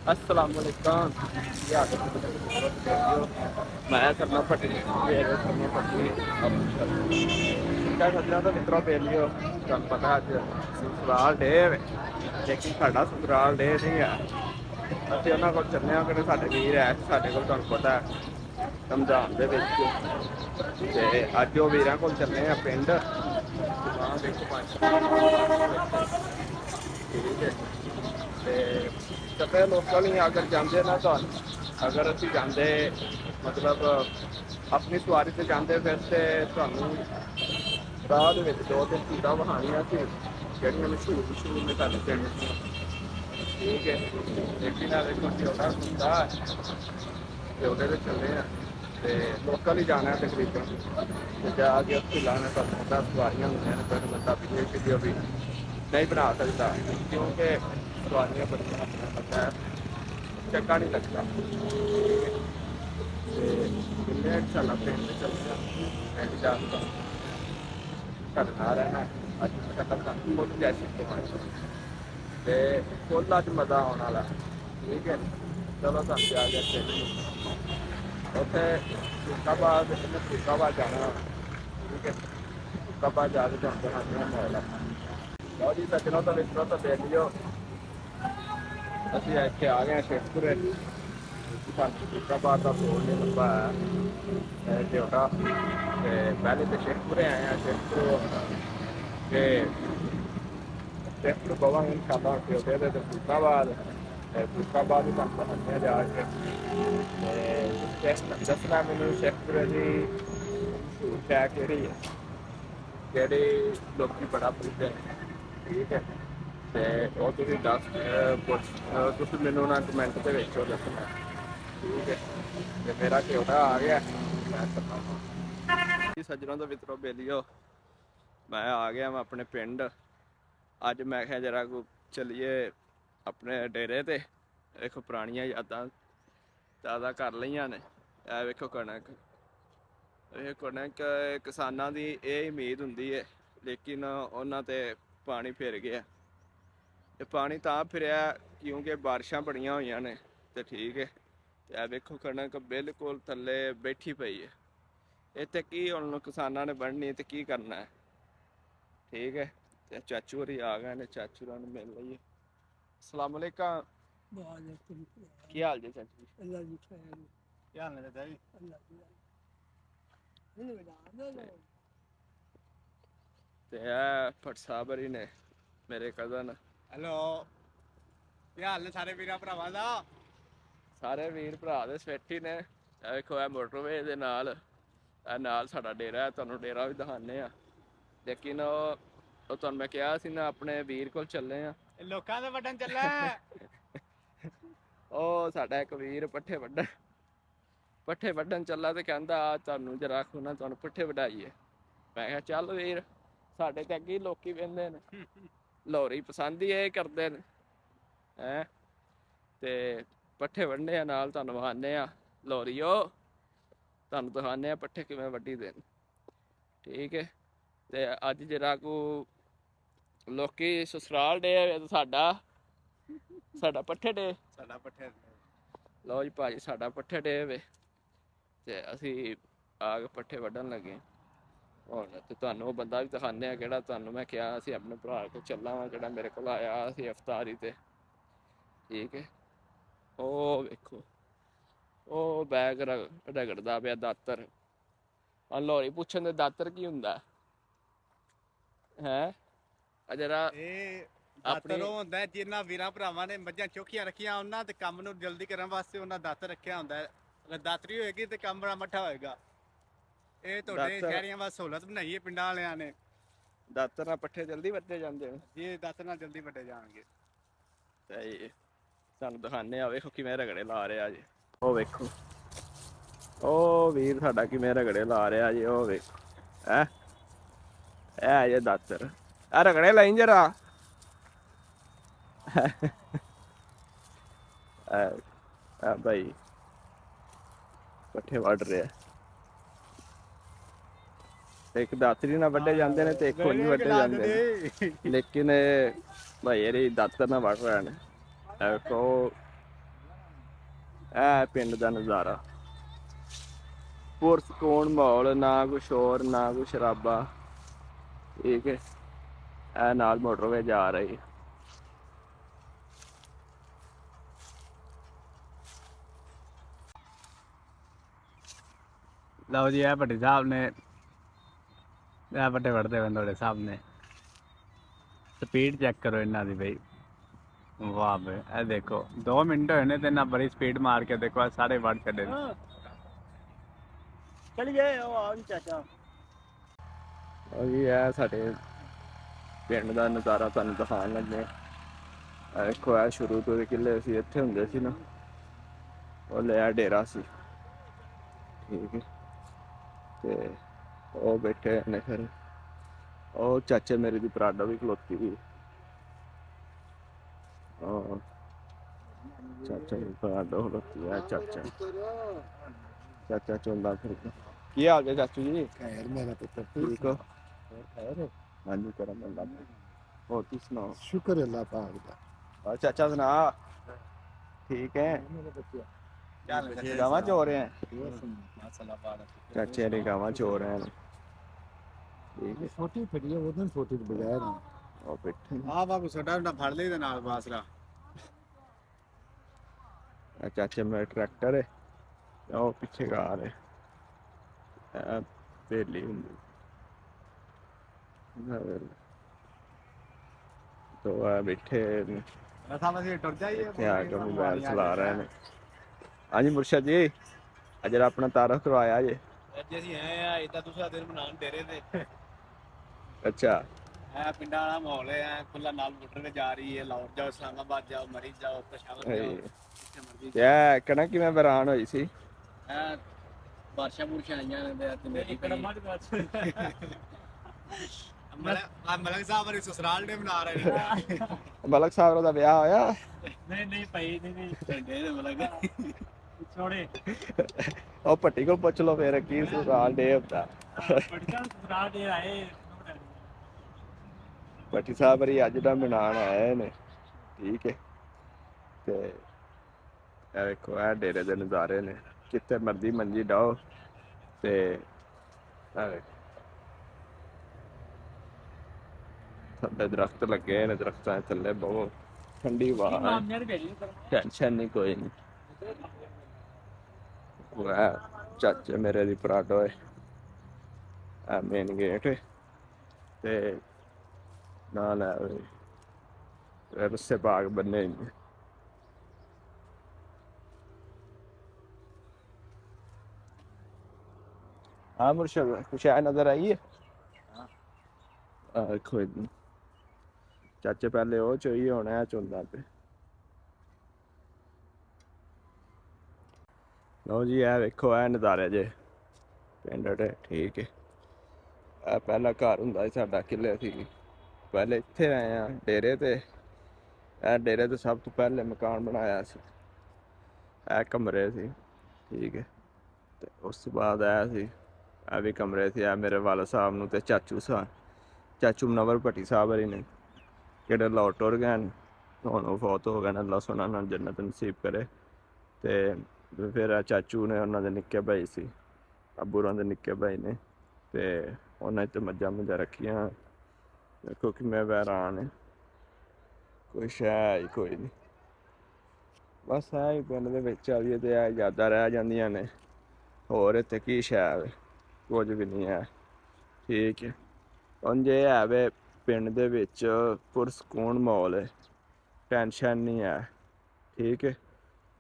अस्सलामुअलैकुम। मैं करना पट्टी करना पट्टी क्या सजना तो मित्रों बेलियो ਤੁਹਾਨੂੰ ਪਤਾ ਅੱਜ ਸਸੁਰਾਲ ਡੇ ਲੇਕਿਨ ਸਾਡਾ ਸਸੁਰਾਲ ਡੇ ਨਹੀਂ ਹੈ। ਅਸੀਂ ਉਹਨਾਂ ਕੋਲ ਚੱਲੇ ਹਾਂ ਕਿ ਸਾਡੇ ਵੀਰ ਹੈ ਸਾਡੇ ਕੋਲ ਤੁਹਾਨੂੰ ਪਤਾ ਰਮਜ਼ਾਨ ਦੇ ਵਿੱਚ ਤੇ ਅੱਜ ਉਹ ਵੀਰਾਂ ਕੋਲ ਚੱਲੇ ਆ ਪਿੰਡ ਦੇਖੋ ਪੰਜ ਠੀਕ ਹੈ ਤੇ ਕਦੇ ਲੋਕਾਂ ਨਹੀਂ ਅਗਰ ਜਾਂਦੇ ਨਾ ਤੁਹਾਨੂੰ ਅਗਰ ਅਸੀਂ ਜਾਂਦੇ ਮਤਲਬ ਆਪਣੀ ਸਵਾਰੀ ਤੇ ਜਾਂਦੇ ਫਿਰ ਤੇ ਤੁਹਾਨੂੰ ਰਾਹ ਦੇ ਵਿੱਚ ਦੋ ਤਿੰਨ ਚੀਜ਼ਾਂ ਵਹਾਣੀਆਂ ਸੀ ਜਿਹੜੀਆਂ ਮਸ਼ਹੂਰ ਨੇ ਸਾਡੇ ਪਿੰਡ ਦੀਆਂ ਠੀਕ ਹੈ ਲੇਕਿਨ ਆ ਦੇਖੋ ਛੋਟਾ ਹੁੰਦਾ ਤੇ ਉਹਦੇ ਤੇ ਚੱਲੇ ਆ ਤੇ ਲੋਕਲ ਹੀ ਜਾਣਾ ਤਕਰੀਬਨ ਤੇ ਜਾ ਕੇ ਉੱਥੇ ਲਾਣਾ ਤਾਂ ਪਤਾ ਸਵਾਰੀਆਂ ਹੁੰਦੀਆਂ ਨੇ ਫਿਰ ਬੰਦਾ ਵੀ ਵੀਡੀਓ ਵੀ ਨਹੀਂ ਬਣਾ ਸਕਦਾ ਕਿਉਂਕਿ ਸਵਾਰੀਆਂ ਬੜੀਆਂ ਪਤਾ ਹੈ ਚੰਗਾ ਨਹੀਂ ਲੱਗਦਾ ਤੇ ਕਿੰਨੇ ਸਾਲਾਂ ਪਿੰਡ ਚੱਲਦਾ ਮੈਂ ਵੀ ਜਾਣਦਾ ਕਰਨਾ ਰਹਿਣਾ ਅੱਜ ਤੱਕ ਬਹੁਤ ਜੈਸੀ ਤੇ ਫੁੱਲ ਅੱਜ ਮਜ਼ਾ ਆਉਣ ਵਾਲਾ ਠੀਕ ਹੈ ਚਲੋ ਤੁਹਾਨੂੰ ਜਾ ਕੇ ਉੱਥੇ ਫਰੀਦਾਬਾਦ ਜਾਣਾ ਠੀਕ ਹੈ ਫਰੀਦਾਬਾਦ ਜਾ ਕੇ ਤੁਹਾਨੂੰ ਦਿਖਾਉਂਦੇ ਹਾਂ ਲਓ ਜੀ ਸੱਜਣੋਂ ਤਾਂ ਮਿੱਤਰੋਂ ਤਾਂ ਦੇਖ ਲਿਓ ਅਸੀਂ ਇੱਥੇ ਆ ਗਏ ਸ਼ੇਖਪੁਰੇ ਸਾਨੂੰ ਫਰੀਦਾਬਾਦ ਦਾ ਬੋਰਡ ਨਹੀਂ ਲੱਭਾ ਹੈ ਜੋਟਾ ਤੇ ਪਹਿਲੇ ਤਾਂ ਸ਼ੇਖਪੁਰੇ ਆਏ ਹਾਂ ਸ਼ੇਖਪੁਰ ਤੇ ਸ਼ੇਖਪੁਰ ਬਵਾਂਗੇ ਇਨਸ਼ਾਅੱਲਾ ਕਿ ਉਹਦੇ ਤੇ ਫਰੀਦਾਬਾਦ ਫਰੀਦਾਬਾਦ ਵੀ ਤੁਹਾਨੂੰ ਪਹੁੰਚਿਆ ਜਾ ਕੇ ਤੇ ਦੱਸਣਾ ਮੈਨੂੰ ਸ਼ੇਖਪੁਰੇ ਦੀ ਮਸ਼ਹੂਰ ਸ਼ੈ ਕਿਹੜੀ ਹੈ ਜਿਹੜੇ ਲੋਕੀ ਬੜਾ ਪੁੱਛਦੇ ਨੇ ਠੀਕ ਹੈ ਤੇ ਉਹ ਤੁਸੀਂ ਤੁਸੀਂ ਮੈਨੂੰ ਨਾ ਕਮੈਂਟ ਦੇ ਵਿੱਚ ਉਹ ਦੱਸਣਾ ਠੀਕ ਹੈ ਤੇ ਮੇਰਾ ਘਿਓੜਾ ਆ ਗਿਆ ਮੈਂ ਕਰਨਾ ਸੱਜਣੋਂ ਦਾ ਮਿੱਤਰੋ ਬੇਲੀਓ ਮੈਂ ਆ ਗਿਆ ਮੈਂ ਆਪਣੇ ਪਿੰਡ ਅੱਜ ਮੈਂ ਕਿਹਾ ਜਰਾ ਕੋ ਚੱਲੀਏ ਆਪਣੇ ਡੇਰੇ ਤੇ ਵੇਖੋ ਪੁਰਾਣੀਆਂ ਯਾਦਾਂ ਤਾਜ਼ਾ ਕਰ ਲਈਆਂ ਨੇ ਇਹ ਵੇਖੋ ਕਣਕ ਇਹ ਕਣਕ ਕਿਸਾਨਾਂ ਦੀ ਇਹ ਉਮੀਦ ਹੁੰਦੀ ਹੈ ਲੇਕਿਨ ਉਹਨਾਂ ਤੇ ਪਾਣੀ ਫਿਰ ਗਿਆ ਤੇ ਪਾਣੀ ਤਾਂ ਫਿਰਿਆ ਕਿਉਂਕਿ ਬਾਰਿਸ਼ਾਂ ਬੜੀਆਂ ਹੋਈਆਂ ਨੇ ਤੇ ਠੀਕ ਹੈ ਤੇ ਇਹ ਵੇਖੋ ਕਣਕ ਬਿਲਕੁਲ ਥੱਲੇ ਬੈਠੀ ਪਈ ਹੈ ਇੱਥੇ ਕੀ ਹੁਣ ਕਿਸਾਨਾਂ ਨੇ ਬਣਨੀ ਤੇ ਕੀ ਕਰਨਾ ਹੈ ਠੀਕ ਹੈ ਤੇ ਚਾਚੂ ਹੋਰੀ ਆ ਗਏ ਨੇ ਚਾਚੂ ਨੂੰ ਮਿਲ ਲਈਏ ਅਸਲਾਮ ਅਲੈਕਮ ਕੀ ਹਾਲ ਜੀ ਚਾਚੂ ਅੱਲਾ ਜੀ ਕੀ ਹਾਲ ਨੇ ਦਾਦਾ ਜੀ ਤੇ ਇਹ ਭੱਟ ਸਾਹਿਬ ਹੋਰੀ ਨੇ ਮੇਰੇ ਕਜ਼ਨ ਹੈਲੋ ਕੀ ਹਾਲ ਨੇ ਸਾਰੇ ਵੀਰਾਂ ਭਰਾਵਾਂ ਦਾ ਸਾਰੇ ਵੀਰ ਭਰਾ ਦੇ ਸਵੈਟੀ ਨੇ ਇਹ ਵੇਖੋ ਇਹ ਮੋਟਰਵੇ ਦੇ ਨਾਲ ਇਹ ਨਾਲ ਸਾਡਾ ਡੇਰਾ ਹੈ ਤੁਹਾਨੂੰ ਡੇਰਾ ਵੀ ਦਿਖਾਉਂਦੇ ਆ ਲੇਕਿਨ ਉਹ ਤੁਹਾਨੂੰ ਮੈਂ ਕਿਹਾ ਸੀ ਨਾ ਆਪਣੇ ਵੀਰ ਕੋਲ ਚੱਲੇ ਆ ਲੋਕਾਂ ਦਾ ਵੱਢਣ ਚੱਲਾ ਉਹ ਸਾਡਾ ਇੱਕ ਵੀਰ ਪੱਠੇ ਵੱਢਣ ਚੱਲਾ ਤੇ ਕਹਿੰਦਾ ਤੁਹਾਨੂੰ ਜਰਾ ਖੁਨਾ ਤੁਹਾਨੂੰ ਪੱਠੇ ਵਢਾਈਏ ਮੈਂ ਕਿਹਾ ਚੱਲ ਵੀਰ ਸਾਡੇ ਤੇ ਅੱਗੇ ਲੋਕੀ ਵਹਿੰਦੇ ਨੇ ਲੋਰੀ ਪਸੰਦ ਹੀ ਇਹ ਕਰਦੇ ਨੇ ਹੈਂ ਤੇ ਪੱਠੇ ਵੱਢਣੇ ਆ ਨਾਲ ਤੁਹਾਨੂੰ ਵਹਾਨੇ ਆ ਲੋਰੀਓ ਤੁਹਾਨੂੰ ਦਿਖਾਉਂਦੇ ਆ ਪੱਠੇ ਕਿਵੇਂ ਵੱਢੀ ਦੇ ਨੇ ਠੀਕ ਹੈ ਤੇ ਅੱਜ ਜਰਾ ਕੋ ਲੋਕੀ ਸਸੁਰਾਲ ਡੇ ਸਾਡਾ ਪੱਠੇ ਡੇ ਸਾਡਾ ਪੱਠੇ ਲਓ ਜੀ ਭਾਜੀ ਸਾਡਾ ਪੱਠੇ ਡੇ ਵੇ ਤੇ ਅਸੀਂ ਆ ਕੇ ਪੱਠੇ ਵੱਢਣ ਲੱਗੇ ਹੁਣ ਤੇ ਤੁਹਾਨੂੰ ਉਹ ਬੰਦਾ ਵੀ ਦਿਖਾਉਂਦੇ ਆ ਕਿਹੜਾ ਤੁਹਾਨੂੰ ਮੈਂ ਕਿਹਾ ਅਸੀਂ ਆਪਣੇ ਭਰਾ ਕੋਲ ਚੱਲਾਂ ਵਾ ਜਿਹੜਾ ਮੇਰੇ ਕੋਲ ਆਇਆ ਸੀ ਇਫਤਾਰੀ ਤੇ ਠੀਕ ਹੈ ਉਹ ਵੇਖੋ ਉਹ ਬੈਗ ਰਗੜਦਾ ਪਿਆ ਦਾਤਰ ਲੋਰੀ ਪੁੱਛਣ ਦੇ ਦਾਤਰ ਕੀ ਹੁੰਦਾ ਹੈ ਜਰਾ ਇਹ ਦਾਤਰ ਉਹ ਹੁੰਦਾ ਜਿਨ੍ਹਾਂ ਵੀਰਾਂ ਭਰਾਵਾਂ ਨੇ ਮੱਝਾਂ ਚੋਖੀਆਂ ਰੱਖੀਆਂ ਉਹਨਾਂ ਦੇ ਕੰਮ ਨੂੰ ਜਲਦੀ ਕਰਨ ਵਾਸਤੇ ਉਹਨਾਂ ਦਾਤਰ ਰੱਖਿਆ ਹੁੰਦਾ ਹੈ ਅਗਰ ਦਾਤਰੀ ਹੋਏਗੀ ਤੇ ਕੰਮ ਬੜਾ ਮੱਠਾ ਹੋਏਗਾ ਇਹ ਤੁਹਾਡੇ ਸ਼ਹਿਰੀਆਂ ਵਾਸਤੇ ਸਹੂਲਤ ਬਣਾਈ ਹੈ ਪਿੰਡਾਂ ਵਾਲਿਆਂ ਨੇ ਦਾਤਰ ਨਾਲ ਪੱਠੇ ਜਲਦੀ ਵੱਢੇ ਜਾਂਦੇ ਨੇ ਇਹ ਦਾਤਰ ਨਾਲ ਜਲਦੀ ਵੱਢੇ ਜਾਣਗੇ ਤੇ ਤੁਹਾਨੂੰ ਦਿਖਾਉਂਦੇ ਆ ਵੇਖੋ ਕਿਵੇਂ ਰਗੜੇ ਲਾ ਰਿਹਾ ਜੀ ਉਹ ਵੇਖੋ ਉਹ ਵੀਰ ਸਾਡਾ ਕਿਵੇਂ ਰਗੜੇ ਲਾ ਰਿਹਾ ਜੀ ਉਹ ਵੇਖੋ ਇਹ ਜੇ ਦਾਤਰ ਆ ਰਗੜੇ ਲਾਈ ਜਰਾ ਆ ਭਾਈ ਪੱਠੇ ਵੱਢ ਰਿਹਾ ਇੱਕ ਦਾਤਰੀ ਨਾਲ ਵੱਢੇ ਜਾਂਦੇ ਨੇ ਤੇ ਇੱਕ ਹੋਰ ਨਹੀਂ ਵੱਢੇ ਜਾਂਦੇ ਲੇਕਿਨ ਭਾਈ ਇਹਦੀ ਦਾਤਰ ਨਾਲ ਵੱਢ ਰਹੇ ਨੇ ਵੇਖੋ ਇਹ ਪਿੰਡ ਦਾ ਨਜ਼ਾਰਾ, ਪੁਰਸਕੂਨ ਮਾਹੌਲ, ਨਾ ਕੋਈ ਸ਼ੋਰ ਨਾ ਕੋਈ ਸ਼ਰਾਬਾ। ਠੀਕ ਹੈ, ਇਹ ਨਾਲ ਮੋਟਰਵੇ ਜਾ ਰਹੀ। ਲਓ ਜੀ, ਇਹ ਭੱਟੀ ਸਾਹਿਬ ਨੇ, ਇਹ ਵੱਡੇ ਵੜਦੇ ਹੋਏ ਤੁਹਾਡੇ ਸਾਹਮਣੇ। ਸਪੀਡ ਚੈੱਕ ਕਰੋ ਇਹਨਾਂ ਦੀ ਬਈ, ਵਾਹ ਬਈ। ਇਹ ਦੇਖੋ 2 ਮਿੰਟ ਹੋਏ ਨੇ ਤੇ ਇਹਨਾਂ ਬੜੀ ਸਪੀਡ ਮਾਰ ਕੇ ਦੇਖੋ ਇਹ ਸਾਰੇ ਵੜ ਛੱਡੇ ਨੇ। ਚਲੀਏ ਉਹ ਆ ਵੀ ਚਾਚਾ। ਜੀ ਇਹ ਸਾਡੇ ਪਿੰਡ ਦਾ ਨਜ਼ਾਰਾ ਤੁਹਾਨੂੰ ਦਿਖਾਉਣ ਲੱਗੇ। ਦੇਖੋ ਇਹ ਸ਼ੁਰੂ ਤੋਂ ਦੇ ਕਿੱਲੇ ਸੀ, ਇੱਥੇ ਹੁੰਦੇ ਸੀ ਨਾ, ਉਹ ਲਿਆ ਡੇਰਾ ਸੀ। ਠੀਕ ਹੈ, ਤੇ ਉਹ ਬੈਠੇ ਨੇ ਫਿਰ, ਉਹ ਚਾਚੇ ਮੇਰੇ ਦੀ ਪਰਾਡਾ ਵੀ ਖਲੋਤੀ ਵੀ। ਚਾਚਾ ਦੀ ਪਰਾਡਾ ਖਲੋਤੀ ਹੈ। ਚਾਚਾ ਚੋਂਦਾ ਫਿਰਦਾ। ਕੀ ਹਾਲ ਹੈ ਚਾਚੂ ਜੀ? ਖੈਰ ਮੇਰਾ ਪੁੱਤਰ ਠੀਕ ਹੋ? ਖੈਰ ਹਾਂਜੀ ਕਰਮ ਅੱਲਾ। ਹੋਰ ਕੀ ਸੁਣਾਓ? ਸ਼ੁਕਰ ਅੱਲਾਹ ਪਾਕ ਦਾ। और चाचा सुना? ठीक है। गावा चो रहे हैं चाचे ने, गावा चो रहे हैं। ठीक है, ਛੋਟੀ ਫੜੀ ਹੈ ਉਹਦੋਂ ਛੋਟੀ ਤੋਂ ਬਗੈਰ और बैठे ਆ ਬਾਬੂ ਸਾਡਾ ਨਾ ਫੜ ਲਈ ਦੇ ਨਾਲ ਬਾਸਰਾ। चाचे मेरा ट्रैक्टर है, और पीछे कार है, बेली तो बैठे ਰਸਾ ਅਸੀਂ ਟੁਰ ਜਾਈਏ। ਇੱਥੇ ਆ ਕੇ ਮੋਬਾਈਲ ਚਲਾ ਰਹੇ ਨੇ। ਹਾਂਜੀ ਮੁਰਸ਼ਦ ਜੀ, ਅੱਜ ਆਪਣਾ ਤਾਰਫ ਕਰਵਾਇਆ ਜੇ। ਅੱਜ ਅਸੀਂ ਆਏ ਆ ਇਦਾਂ ਦੂਸਰਾ ਦਿਨ ਮਨਾਉਣ ਡੇਰੇ ਤੇ। ਅੱਛਾ, ਇਹ ਪਿੰਡਾਂ ਵਾਲਾ ਮਾਹੌਲ ਹੈ, ਖੁੱਲਾ ਨਾਲ ਮੋਟਰ ਤੇ ਜਾ ਰਹੀ ਹੈ। ਲਾਹੌਰ ਜਾਓ, ਇਸਲਾਮਾਬਾਦ ਜਾਓ, ਮਰੀ ਜਾਓ, ਪਸ਼ਾਵਰ ਜਾਓ, ਜਿੱਥੇ ਮਰਜ਼ੀ ਇਹ ਕਣਕ ਕਿਵੇਂ ਬਰਾਨ ਹੋਈ ਸੀ? ਇਹ ਬਾਰਿਸ਼ਾਂ ਬੁਰਸ਼ਾਂ ਆਈਆਂ ਨੇ ਤੇ ਮੇਰੀ ਮਲਕ ਸਾਹਿਬ ਵਾਲੀ ਸਸਰਾਲ ਨੇ ਬਣਾ ਰਹੇ ਨੇ। ਮਲਕ ਸਾਹਿਬ ਦਾ ਵਿਆਹ ਹੋਇਆ? ਨਹੀਂ ਭਾਈ, ਨਹੀਂ ਢੰਡੇ ਦੇ ਮਲਕ ਛੋੜੇ। ਉਹ ਭੱਟੀ ਕੋਲ ਪੁੱਛ ਲਓ ਫੇਰ ਕੀ ਸਸਰਾਲ ਡੇ ਹੁੰਦਾ। ਸਸਰਾਲ ਦੇ ਆਏ ਭੱਟੀ ਸਾਹਿਬ ਵਰੀ ਅੱਜ ਦਾ ਮਨਾਉਣ ਆਏ ਨੇ। ਠੀਕ ਹੈ, ਤੇ ਇਹ ਵੇਖੋ ਇਹ ਡੇਰੇ ਦੇ ਨਜ਼ਾਰੇ ਨੇ, ਜਿੱਥੇ ਮਰਜ਼ੀ ਮੰਜੀ ਡਾਓ। ਤੇ ਥੱਲੇ ਦਰਖਤ ਲੱਗੇ ਨੇ, ਦਰਖਤਾਂ ਥੱਲੇ ਬਹੁਤ ਠੰਡੀ ਹਵਾ ਹੈ, ਟੈਨਸ਼ਨ ਨਹੀਂ ਕੋਈ ਨਹੀਂ। ਚਾਚੇ ਮੇਰੇ ਦੀ ਪਰਾਡੋ ਹੈ, ਮੇਨ ਗੇਟ ਤੇ ਨਾਲ ਰੱਸੇ ਬਾਗ ਬੰਨੇ ਨੇ। हाँ मुर्शद, कुछ है नजर आई है? कोई नहीं, चाचे पहले वो चाहिए होना है चुनदा पे। लो जी, है वेखो है नज़ारे जे पिंड दे। ठीक है, पहला घर हुंदा सी साडा, किले सी पहले इत्थे आए हैं डेरे ते। डेरे ते सब तो पहले मकान बनाया सी, कमरे सी। ठीक है, ते उस बाद आया सी ਇਹ ਵੀ ਕਮਰੇ ਸੀ। ਆ ਮੇਰੇ ਵਾਲਾ ਸਾਹਿਬ ਨੂੰ ਤੇ ਚਾਚੂ ਮਨਵਰ ਭੱਟੀ ਸਾਹਿਬ ਹਰੀ ਨੇ, ਕਿਹੜੇ ਲਾਹੌਰ ਟੁਰ ਗਏ ਨੇ, ਹੁਣ ਉਹ ਫੌਤ ਹੋ ਗਏ ਨੇ, ਅੱਲਾ ਸੁਣਾ ਨਾਲ ਜੰਨਤ ਨਸੀਬ ਕਰੇ। ਤੇ ਫਿਰ ਚਾਚੂ ਨੇ, ਉਹਨਾਂ ਦੇ ਨਿੱਕੇ ਭਾਈ ਸੀ, ਅੱਬੂ ਹੋਰਾਂ ਦੇ ਨਿੱਕੇ ਭਾਈ ਨੇ, ਤੇ ਉਹਨਾਂ 'ਚ ਮੱਝਾਂ ਰੱਖੀਆਂ। ਦੇਖੋ ਕਿਵੇਂ ਵੈਰਾਨ ਹੈ, ਕੋਈ ਸ਼ੈ ਹੀ ਕੋਈ ਨਹੀਂ। ਬਸ ਹੈ ਹੀ ਪਿੰਡ ਦੇ ਵਿੱਚ ਆਈਏ ਤੇ ਇਹ ਯਾਦਾਂ ਰਹਿ ਜਾਂਦੀਆਂ ਨੇ, ਹੋਰ ਇੱਥੇ ਕੀ ਸ਼ੈ ਕੁਝ ਵੀ ਨਹੀਂ ਹੈ। ਠੀਕ ਹੈ, ਹੁਣ ਜੇ ਹੈ ਵੇ ਪਿੰਡ ਦੇ ਵਿੱਚ ਪੁਰਸਕੂਨ ਮਾਹੌਲ ਹੈ, ਟੈਨਸ਼ਨ ਨਹੀਂ ਹੈ। ਠੀਕ ਹੈ,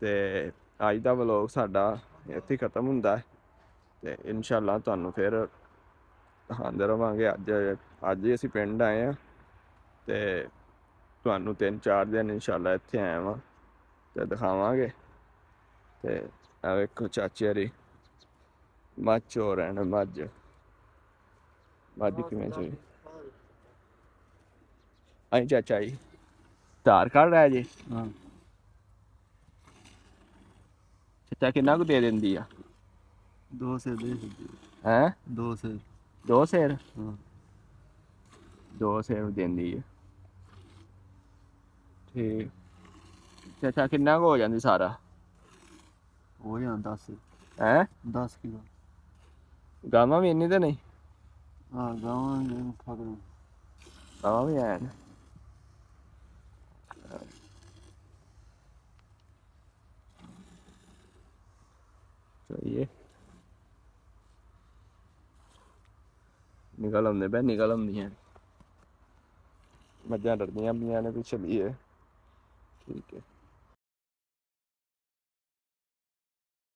ਤੇ ਅੱਜ ਦਾ ਵਲੋਗ ਸਾਡਾ ਇੱਥੇ ਖਤਮ ਹੁੰਦਾ ਹੈ, ਤੇ ਇਨਸ਼ਾਅੱਲਾ ਤੁਹਾਨੂੰ ਫਿਰ ਦਿਖਾਉਂਦੇ ਰਵਾਂਗੇ। ਅੱਜ ਹੀ ਅਸੀਂ ਪਿੰਡ ਆਏ ਹਾਂ, ਤੇ ਤੁਹਾਨੂੰ 3-4 ਦਿਨ ਇਨਸ਼ਾਅੱਲਾ ਇੱਥੇ ਆਇਆ ਵਾਂ ਤੇ ਦਿਖਾਵਾਂਗੇ। ਤੇ ਆ ਵੇਖੋ ਚਾਚੇ ਹਰੀ ਮੱਝ ਹੋ ਰਹੇ ਨੇ, ਮੱਝ ਕਿਵੇਂ ਚੋਈ? ਅਸੀਂ ਚਾਚਾ ਜੀ ਧਾਰ ਕੱਢ ਰਿਹਾ ਜੀ। ਹਾਂ, ਚਾਚਾ ਕਿੰਨਾ ਕੁ ਦੇ ਦਿੰਦੀ ਆ? 2 ਸੇ ਦੇ ਹੈਂ? 2 ਸੇ 2 ਸੇਰ? ਹਾਂ 2 ਸੇਰ ਦਿੰਦੀ ਆ। ਠੀਕ, ਚਾਚਾ ਕਿੰਨਾ ਕੁ ਹੋ ਜਾਂਦੀ ਸਾਰਾ? ਹੋ ਜਾਂ 10 ਹੈ 10 ਕਿਲੋ। ਗਾਵਾਂ ਵੀ ਇੰਨੀ ਤਾਂ ਨਹੀਂ? ਹਾਂ ਗਾਵਾਂ ਨੂੰ ਖਬਰ। ਗਾਵਾਂ ਵੀ ਐ ਨੇ। ਸਹੀ ਹੈ। ਨਿਕਲ ਆਉਂਦੇ ਪਏ, ਨਿਕਲ ਆਉਂਦੀਆਂ। ਮੱਝਾਂ ਡਰਦੀਆਂ ਪਈਆਂ ਨੇ ਪਿੱਛੇ ਵੀ। ਠੀਕ ਹੈ।